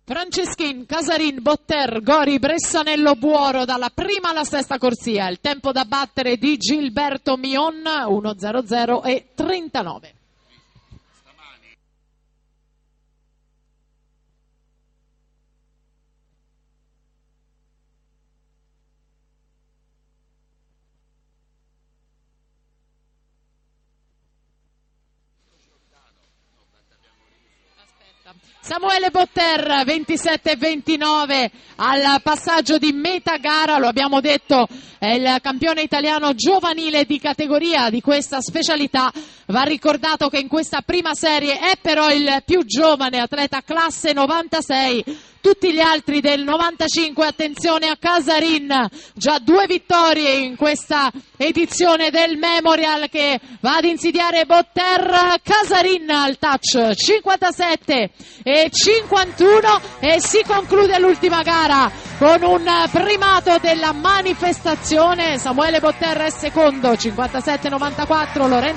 Franceschin, Casarin, Botter, Gori, Bressanello, Buoro dalla prima alla sesta corsia. Il tempo da battere di Gilberto Mion 1:00 e 39. Samuele Botter 27-29 al passaggio di metà gara, lo abbiamo detto, è il campione italiano giovanile di categoria di questa specialità. Va ricordato che in questa prima serie è però il più giovane atleta classe 96. Tutti gli altri del 95, attenzione a Casarin, già 2 vittorie in questa edizione del Memorial che va ad insidiare Botter. Casarin al touch 57 e 51 e si conclude l'ultima gara con un primato della manifestazione. Samuele Botter è secondo, 57-94, Lorenzo